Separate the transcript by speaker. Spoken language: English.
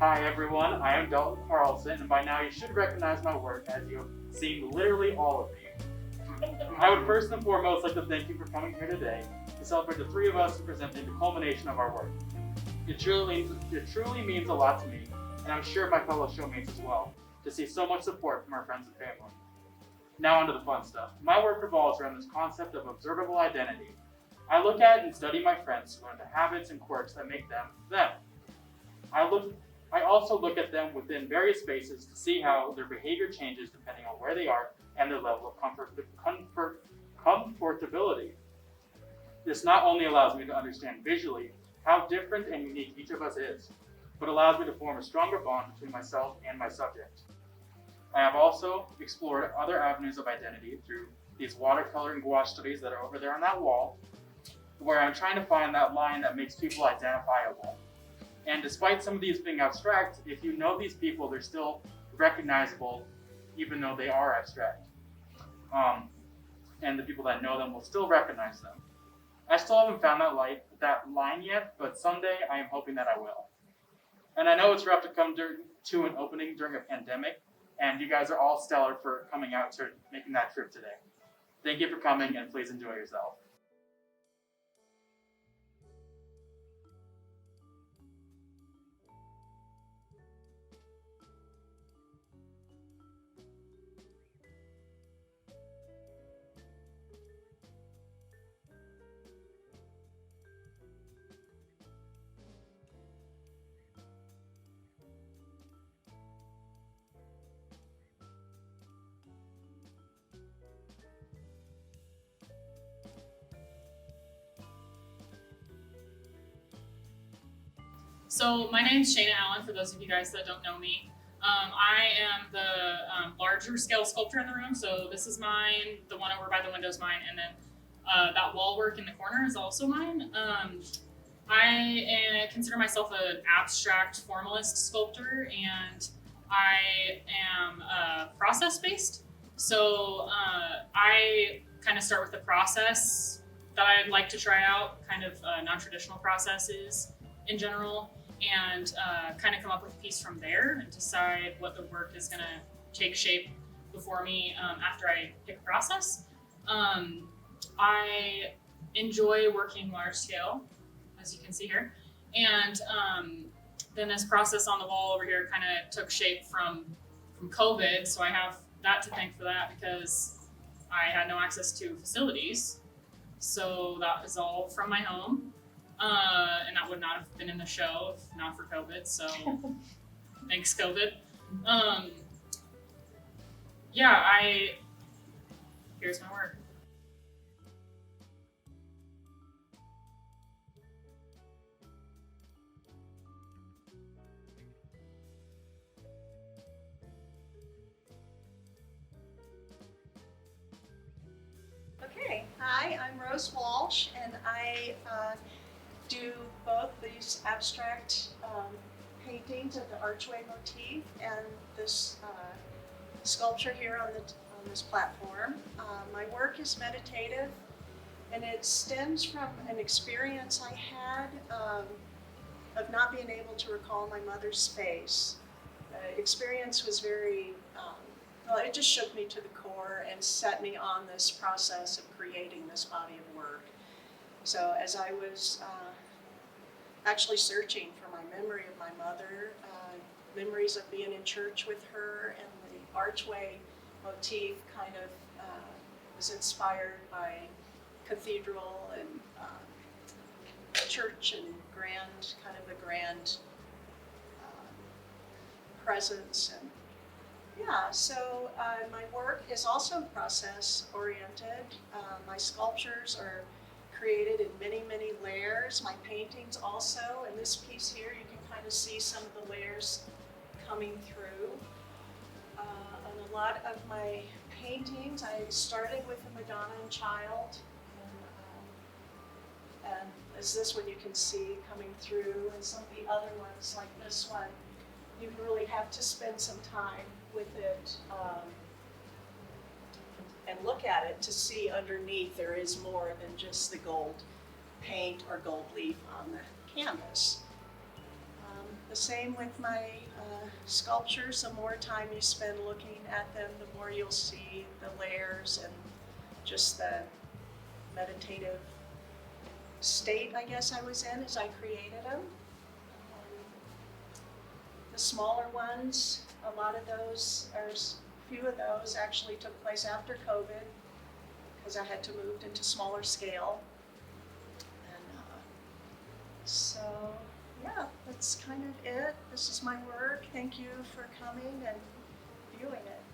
Speaker 1: Hi everyone, I am Dalton Carlson, and by now you should recognize my work as you have seen literally all of me. I would first and foremost like to thank you for coming here today to celebrate the three of us presenting the culmination of our work. It truly means a lot to me, and I'm sure my fellow showmates as well, to see so much support from our friends and family. Now onto the fun stuff. My work revolves around this concept of observable identity. I look at and study my friends to learn the habits and quirks that make them, them. I also look at them within various spaces to see how their behavior changes depending on where they are and their level of comfortability. This not only allows me to understand visually how different and unique each of us is, but allows me to form a stronger bond between myself and my subject. I have also explored other avenues of identity through these watercolor and gouache studies that are over there on that wall, where I'm trying to find that line that makes people identifiable. And despite some of these being abstract, if you know these people, they're still recognizable even though they are abstract. And the people that know them will still recognize them. I still haven't found that line yet, but someday I am hoping that I will. And I know it's rough to come to an opening during a pandemic, and you guys are all stellar for coming out to making that trip today. Thank you for coming, and please enjoy yourself.
Speaker 2: So my name's Shayna Allen, for those of you guys that don't know me. I am the larger scale sculptor in the room, so this is mine, the one over by the window is mine, and then that wall work in the corner is also mine. I consider myself an abstract formalist sculptor, and I am process-based. So I kind of start with the process that I'd like to try out, kind of non-traditional processes in general, and kind of come up with a piece from there and decide what the work is going to take shape before me after I pick a process. I enjoy working large scale, as you can see here, and then this process on the wall over here kind of took shape from COVID, so I have that to thank for that because I had no access to facilities, so that is all from my home. And that would not have been in the show if not for COVID, so thanks COVID. Here's my work.
Speaker 3: Okay, hi, I'm Rose Walsh, and I do both these abstract paintings of the archway motif and this sculpture here on this platform. My work is meditative, and it stems from an experience I had of not being able to recall my mother's space. The experience was very, it just shook me to the core and set me on this process of creating this body of work. So as I was actually searching for my memory of my mother, memories of being in church with her, and the archway motif kind of was inspired by cathedral and church and kind of a grand presence. And yeah, so my work is also process oriented. My sculptures are created in many, many layers. My paintings also, in this piece here, you can kind of see some of the layers coming through. On a lot of my paintings, I started with the Madonna and Child, and as this one you can see coming through, and some of the other ones, like this one, you really have to spend some time with it and look at it to see underneath there is more than just the gold paint or gold leaf on the canvas. The same with my sculptures. The more time you spend looking at them, the more you'll see the layers and just the meditative state, I guess, I was in as I created them. The smaller ones, a lot of those, or a few of those actually took place after COVID because I had to move into smaller scale. And so, yeah, that's kind of it. This is my work. Thank you for coming and viewing it.